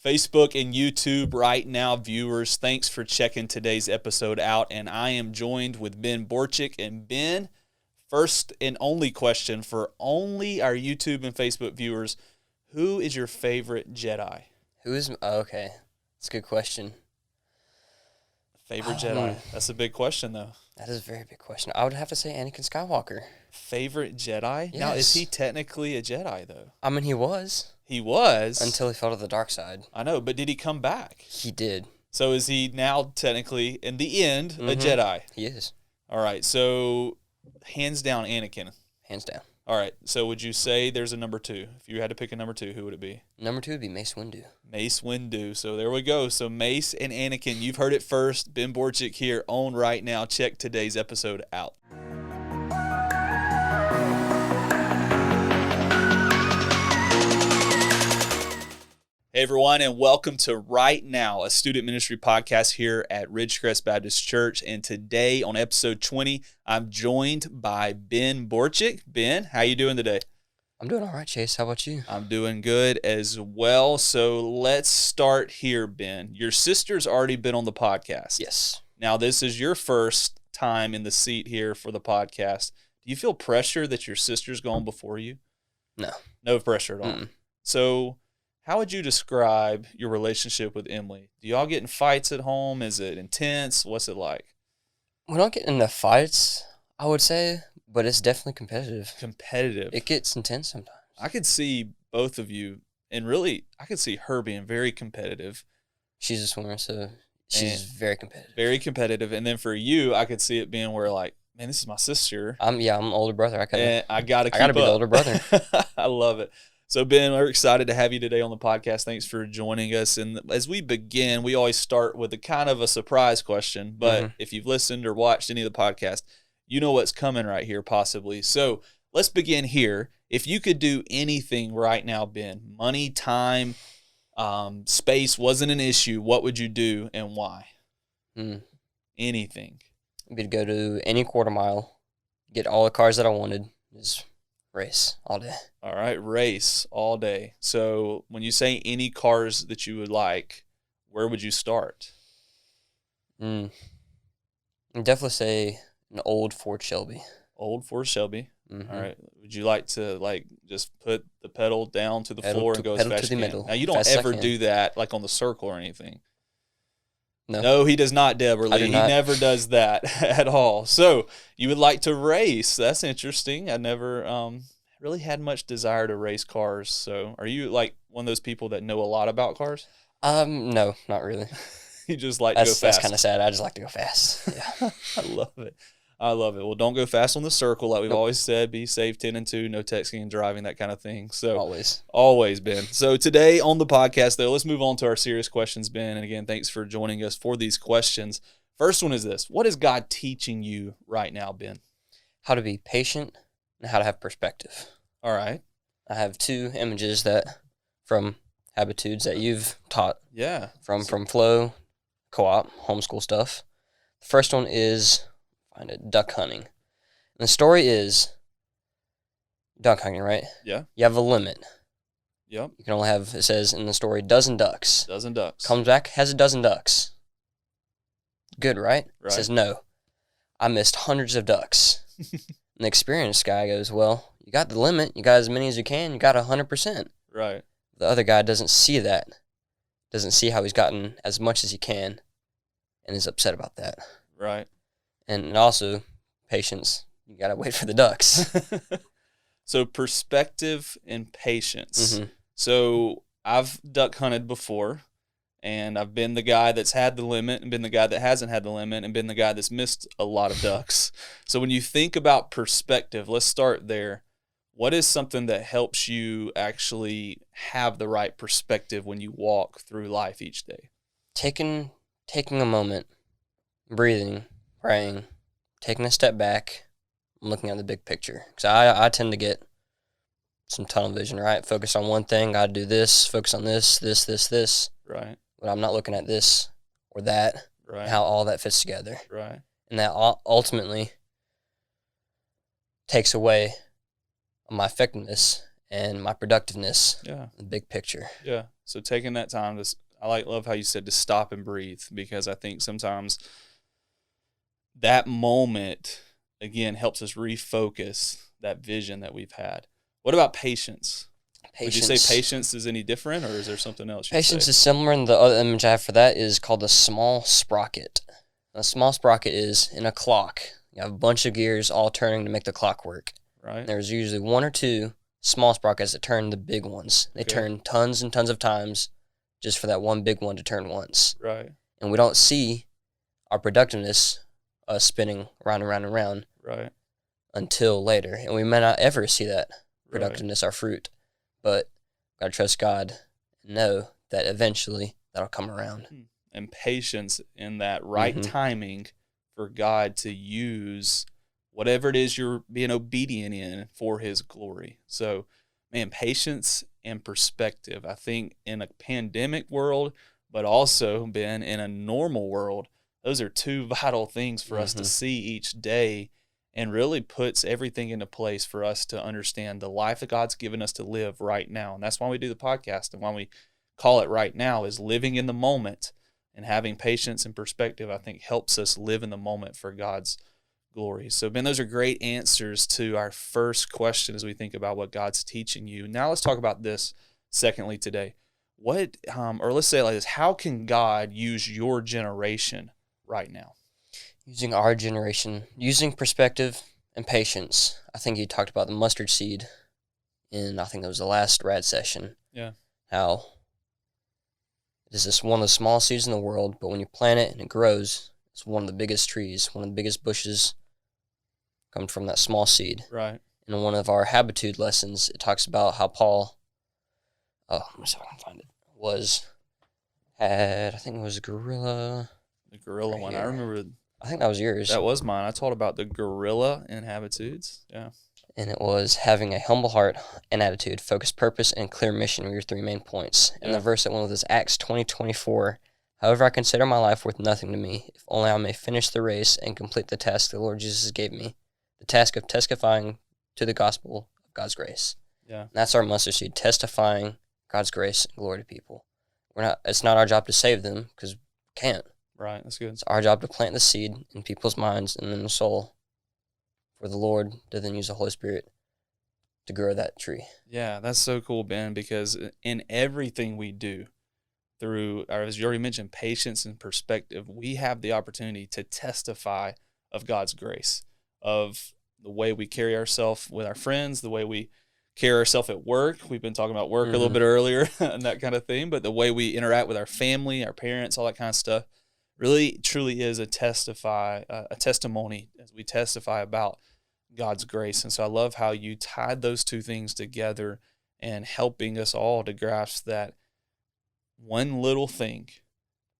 Facebook and YouTube right now, viewers, thanks for checking today's episode out. And I am joined with Ben Borcik. And Ben, first and only question for only our YouTube and Facebook viewers, who is your favorite Jedi? Okay, that's a good question. Favorite Jedi? That's a big question, though. That is a very big question. I would have to say Anakin Skywalker. Favorite Jedi? Yes. Now, is he technically a Jedi, though? I mean, he was. He was? Until he fell to the dark side. I know, but did he come back? He did. So is he now technically, in the end, a Jedi? He is. All right, so hands down Anakin. Hands down. All right, so would you say there's a number two? If you had to pick a number two, who would it be? Number two would be Mace Windu. Mace Windu. So there we go. So Mace and Anakin, you've heard it first. Ben Borcik here on Right Now. Check today's episode out. Hey everyone, and welcome to Right Now, a student ministry podcast here at Ridgecrest Baptist Church. And today on episode 20, I'm joined by Ben Borcik. Ben, how you doing today? I'm doing all right, Chase. How about you? I'm doing good as well. So let's start here, Ben. Your sister's already been on the podcast. Yes. Now, this is your first time in the seat here for the podcast. Do you feel pressure that your sister's gone before you? No. No pressure at all. So how would you describe your relationship with Emily? Do y'all get in fights at home? Is it intense? What's it like? We don't get into fights, I would say, but it's definitely competitive. Competitive. It gets intense sometimes. I could see both of you, and really, I could see her being very competitive. She's a swimmer, so she's very competitive. Very competitive. And then for you, I could see it being where, like, man, this is my sister. I'm an older brother. I gotta be the older brother. I love it. So, Ben, we're excited to have you today on the podcast. Thanks for joining us. And as we begin, we always start with a kind of a surprise question. But if you've listened or watched any of the podcast, you know what's coming right here, possibly. So let's begin here. If you could do anything right now, Ben, money, time, space wasn't an issue, what would you do and why? Anything. We'd go to any quarter mile, get all the cars that I wanted, just race all day. All right, race all day. So when you say any cars that you would like, where would you start? I'd definitely say an old Ford Shelby. Old Ford Shelby. All right. Would you like to just put the pedal down to the floor and go as fast as you can? Now, you don't ever do that like on the circle or anything. No, he does not, Deborah. He never does that at all. So you would like to race. That's interesting. I never really had much desire to race cars. So are you like one of those people that know a lot about cars? No, not really. You just like to go fast. That's kind of sad. I just like to go fast. Yeah. I love it. Well, don't go fast on the circle. Like we've always said, be safe 10 and 2, no texting and driving, that kind of thing. So Always, Ben. So today on the podcast, though, let's move on to our serious questions, Ben. And again, thanks for joining us for these questions. First one is this. What is God teaching you right now, Ben? How to be patient and how to have perspective. All right. I have two images that from habitudes that you've taught. Yeah. From Flow, co-op, homeschool stuff. The first one is duck hunting. And the story is duck hunting, right? Yeah. You have a limit. Yep. You can only have, it says in the story, dozen ducks. Dozen ducks. Comes back, has a dozen ducks. Good, right? Right. Says, no, I missed hundreds of ducks. And the experienced guy goes, well, you got the limit. You got as many as you can. You got 100%. Right. The other guy doesn't see that. Doesn't see how he's gotten as much as he can and is upset about that. Right. And also, patience. You got to wait for the ducks. So perspective and patience. So I've duck hunted before, and I've been the guy that's had the limit and been the guy that hasn't had the limit and been the guy that's missed a lot of ducks. So when you think about perspective, let's start there. What is something that helps you actually have the right perspective when you walk through life each day? Taking a moment, breathing, praying, taking a step back, looking at the big picture. Because I tend to get some tunnel vision, right? Focus on one thing, gotta do this, focus on this. Right. But I'm not looking at this or that, right, and how all that fits together. Right. And that ultimately takes away my effectiveness and my productiveness. Yeah. The big picture. Yeah. So taking that time love how you said to stop and breathe, because I think sometimes that moment, again, helps us refocus that vision that we've had. What about patience? Would you say patience is any different, or is there something else you'd Patience say? is similar, and the other image I have for that is called a small sprocket. A small sprocket is in a clock. You have a bunch of gears all turning to make the clock work. Right. There's usually one or two small sprockets that turn the big ones. They turn tons and tons of times just for that one big one to turn once. Right. And we don't see our productiveness spinning around and round and round. Right. Until later. And we may not ever see that productiveness, our fruit. But gotta trust God and know that eventually that'll come around. And patience in that right timing for God to use whatever it is you're being obedient in for his glory. So, man, patience and perspective. I think in a pandemic world, but also, Ben, in a normal world, those are two vital things for us to see each day, and really puts everything into place for us to understand the life that God's given us to live right now. And that's why we do the podcast, and why we call it Right Now, is living in the moment. And having patience and perspective, I think, helps us live in the moment for God's glory. So, Ben, those are great answers to our first question as we think about what God's teaching you. Now let's talk about this secondly today. What, or let's say it like this, how can God use your generation right now? Using our generation, using perspective and patience. I think you talked about the mustard seed in, I think it was the last rad session. Yeah. How it is just one of the smallest seeds in the world, but when you plant it and it grows, it's one of the biggest trees, one of the biggest bushes come from that small seed. Right. In one of our habitude lessons, it talks about how Paul, let me see if I can find it, I think it was a gorilla. The gorilla one. Here. I remember. I think that was yours. That was mine. I taught about the gorilla in habitudes. Yeah. And it was having a humble heart and attitude, focused purpose, and clear mission were your three main points. And the verse that went with is Acts 20:24. However, I consider my life worth nothing to me, if only I may finish the race and complete the task the Lord Jesus gave me, the task of testifying to the gospel of God's grace. Yeah. And that's our mustard seed, testifying God's grace and glory to people. It's not our job to save them, because we can't. Right, that's good. It's our job to plant the seed in people's minds and in the soul for the Lord to then use the Holy Spirit to grow that tree. Yeah, that's so cool, Ben, because in everything we do, through, or as you already mentioned, patience and perspective, we have the opportunity to testify of God's grace, of the way we carry ourselves with our friends, the way we carry ourselves at work. We've been talking about work a little bit earlier and that kind of thing, but the way we interact with our family, our parents, all that kind of stuff, really truly is a testimony as we testify about God's grace. And so I love how you tied those two things together and helping us all to grasp that one little thing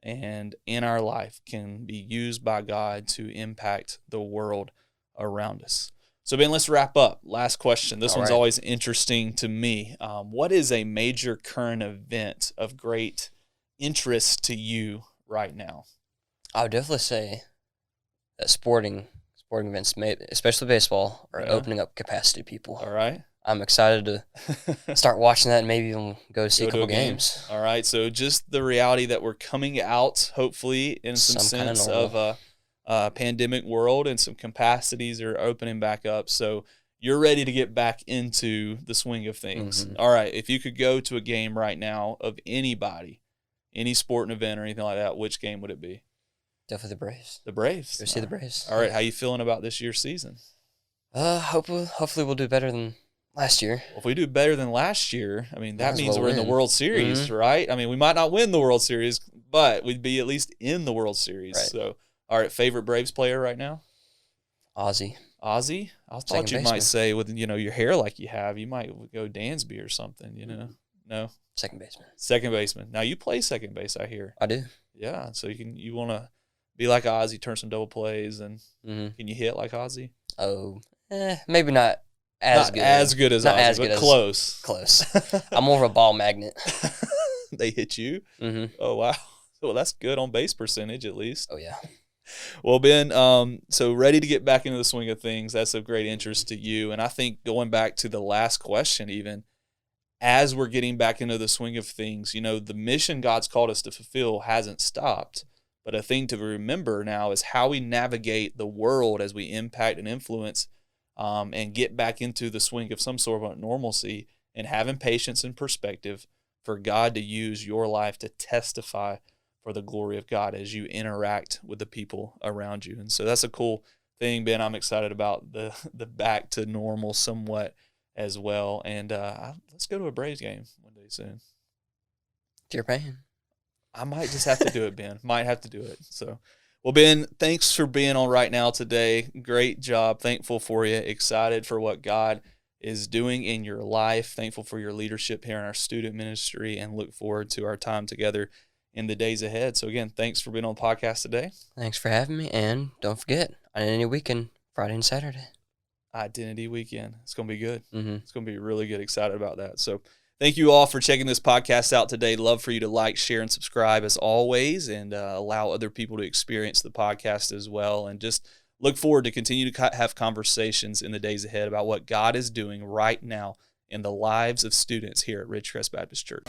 and in our life can be used by God to impact the world around us. So, Ben, let's wrap up. Last question. This one's always interesting to me. What is a major current event of great interest to you right now? I would definitely say that sporting events, especially baseball, are opening up capacity to people. All right. I'm excited to start watching that and maybe even go to see a couple games. All right. So just the reality that we're coming out, hopefully, in some sense of a pandemic world, and some capacities are opening back up. So you're ready to get back into the swing of things. All right. If you could go to a game right now of anybody, any sporting event or anything like that, which game would it be? Definitely the Braves. The Braves. Go see the Braves. All right. How you feeling about this year's season? Hopefully we'll do better than last year. Well, if we do better than last year, I mean, that means we're in the World Series, right? I mean, we might not win the World Series, but we'd be at least in the World Series. Right. So, all right, favorite Braves player right now? Ozzy? I thought you might say, with your hair like you have, you might go Dansby or something, No? Second baseman. Second baseman. Now, you play second base, I hear. I do. Yeah, so you want to be like Ozzy, turn some double plays, and can you hit like Ozzy? Oh, maybe not as good. As good as not Ozzy, as but good close. Close. I'm more of a ball magnet. They hit you? Oh, wow. Well, that's good on base percentage, at least. Oh, yeah. Well, Ben, so ready to get back into the swing of things. That's of great interest to you. And I think going back to the last question even, as we're getting back into the swing of things, the mission God's called us to fulfill hasn't stopped. But a thing to remember now is how we navigate the world as we impact and influence and get back into the swing of some sort of normalcy, and having patience and perspective for God to use your life to testify for the glory of God as you interact with the people around you. And so that's a cool thing, Ben. I'm excited about the back to normal somewhat as well. And let's go to a Braves game one day soon. You're paying. I might just have to do it, Ben. Might have to do it. So, well, Ben, thanks for being on Right Now today. Great job. Thankful for you. Excited for what God is doing in your life. Thankful for your leadership here in our student ministry, and look forward to our time together in the days ahead. So again, thanks for being on the podcast today. Thanks for having me. And don't forget, Identity Weekend, Friday and Saturday. Identity Weekend. It's going to be good. Mm-hmm. It's going to be really good. Excited about that. So thank you all for checking this podcast out today. Love for you to like, share, and subscribe as always, and allow other people to experience the podcast as well. And just look forward to continue to have conversations in the days ahead about what God is doing right now in the lives of students here at Ridgecrest Baptist Church.